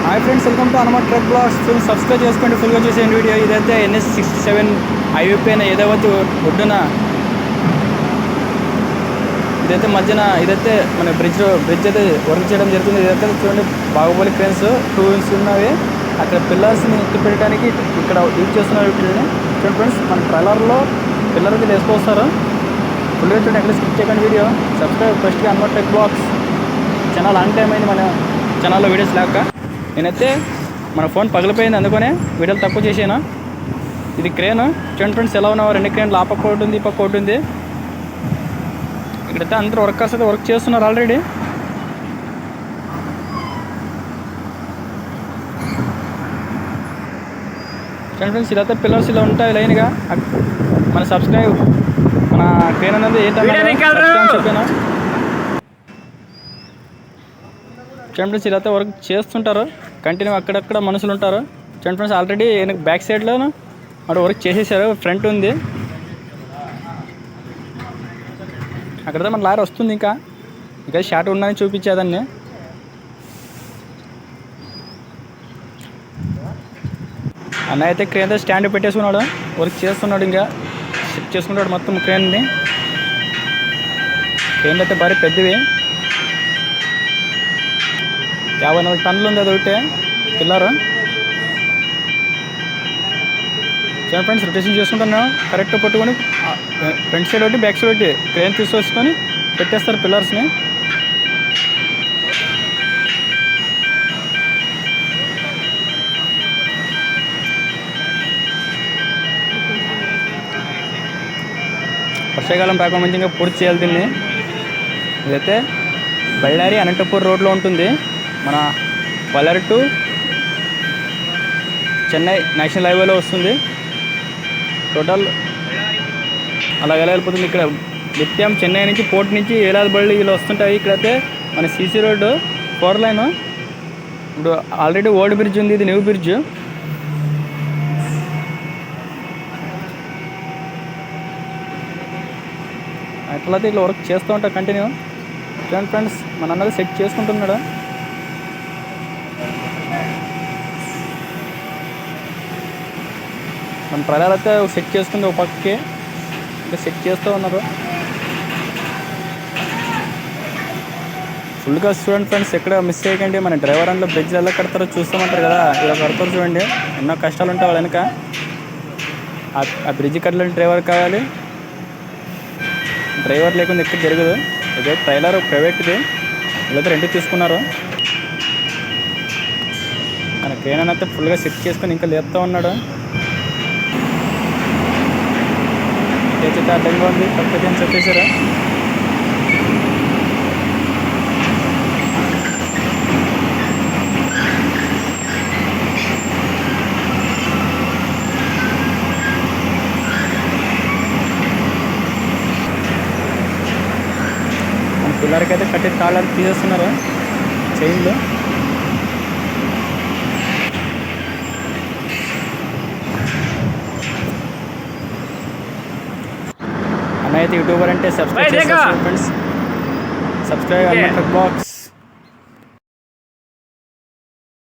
Hi friends, welcome to Hanuman truck blogs. Subscribe చేసుకోండి, ఫుల్గా చూసేయండి వీడియో. ఇదైతే NH-67 హైవే పైన ఏదైతే ఒడ్డున ఇదైతే మధ్యన ఇదైతే మన బ్రిడ్జ్ అయితే వర్క్ చేయడం జరుగుతుంది. ఇదైతే చూడండి, బాహుబలి క్రేన్స్ 2 wheels ఉన్నవి. అక్కడ పిల్లర్స్ని ఎత్తి పెట్టడానికి ఇక్కడ యూజ్ చేస్తున్నారు వీటిని. చూడండి ఫ్రెండ్స్, మన ట్రైలర్లో పిల్లర్ అయితే వేసుకొస్తారు. ఫుల్గా చూడండి, ఎక్కడ స్కిప్ చేయకండి వీడియో. సబ్స్క్రైబ్ ఫస్ట్గా హనుమాన్ ట్రక్ బ్లాగ్స్ చాలా లాంగ్ టైం అయింది మన ఛానల్లో వీడియోస్ లేక. నేనైతే మన ఫోన్ పగిలిపోయింది, అందుకనే వీడియోలు తక్కువ చేసాను. ఇది క్రేన్. చూడండి ఫ్రెండ్స్, ఎలా ఉన్నావు, 2 క్రేన్లు ఆ పక్క ఒకటి ఉంది, ఈ పక్క ఒకటి ఉంది. ఇక్కడైతే అందరూ వర్కర్స్ అయితే వర్క్ చేస్తున్నారు ఆల్రెడీ. చూడండి ఫ్రెండ్స్, ఇదైతే పిల్లర్స్ ఇలా ఉంటాయి లైన్గా. మన సబ్స్క్రైబ్ మన క్రేన్ అనేది ఏంటంటే చెప్పాను. చూడండి ఫ్రెండ్స్, ఇదైతే వర్క్ చేస్తుంటారు కంటిన్యూ. అక్కడక్కడ మనుషులు ఉంటారు. చూడండి ఫ్రెండ్స్, ఆల్రెడీ బ్యాక్ సైడ్లో అక్కడ వర్క్ చేసేసారు. ఫ్రంట్ ఉంది, అక్కడైతే మన లారీ వస్తుంది. ఇంకా షార్ట్ ఉందని చూపించేదాన్ని. అన్న అయితే క్రేన్ స్టాండ్ పెట్టేసుకున్నాడు, వర్క్ చేస్తున్నాడు. ఇంకా షిఫ్ట్ చేసుకుంటాడు మొత్తం క్రేన్ని. క్రేన్ అయితే భారీ పెద్దవి, 54 టన్నులు ఉంది అది ఒకటే పిల్లరు. చూడండి ఫ్రెండ్స్, రొటేషన్ చేసుకుంటున్నాను. కరెక్ట్ పట్టుకొని ఫ్రంట్ సైడ్ ఒకటి బ్యాక్ సైడ్ ఒకటి క్రేన్ తీసుకొచ్చుకొని పెట్టేస్తారు పిల్లర్స్ని. వర్షాకాలం రాకుండా మంచిగా పూర్తి చేయాలి దీన్ని. ఇదైతే బళ్ళారి అనంతపూర్ రోడ్లో ఉంటుంది. మన వల్లర్ టు చెన్నై నేషనల్ హైవేలో వస్తుంది. టోటల్ అలాగే వెళ్ళిపోతుంది. ఇక్కడ నిత్యం చెన్నై నుంచి పోర్ట్ నుంచి ఏలాది బళ్ళు ఇలా వస్తుంటాయి. ఇక్కడైతే మన సీసీ రోడ్డు 4 లైన్. ఇప్పుడు ఆల్రెడీ ఓల్డ్ బ్రిడ్జ్ ఉంది, ఇది న్యూ బ్రిడ్జ్. అట్లయితే ఇట్లా వర్క్ చేస్తూ ఉంటారు కంటిన్యూ. చూడండి ఫ్రెండ్స్, మన అన్నది సెట్ చేసుకుంటున్నాడు. మన ట్రైలర్ అయితే సెట్ చేసుకుంది ఒక పక్కకి, ఇంకా సెట్ చేస్తూ ఉన్నారు ఫుల్గా. చూడండి ఫ్రెండ్స్, ఎక్కడ మిస్ చేయకండి. మన డ్రైవర్ అందులో బ్రిడ్జ్ ఎలా కడతారో చూస్తామంటారు కదా, ఇలా కడతారు చూడండి. ఎన్నో కష్టాలు ఉంటాయి వాళ్ళ వెనక. ఆ బ్రిడ్జ్ కట్టలేని డ్రైవర్ కావాలి. డ్రైవర్ లేకుండా ఎక్కడ జరగదు. ఇదే ట్రైలర్ ప్రైవేట్ది, వీళ్ళైతే రెంట్ తీసుకున్నారు. మన క్రేన్ అయితే ఫుల్గా సెట్ చేసుకొని ఇంకా లేపుతూ ఉన్నాడు. చేత అడ్డంగా ఉంది, పక్కకి అని చెప్పేశారు. మన పిల్లలకి అయితే కట్టి తాళాలు తీసేస్తున్నారు చైన్లు. అన్న అయితే యూట్యూబర్ అంటే సబ్స్క్రైబ్ చేసుకోండి friends. Subscribe Hanuman truck blogs.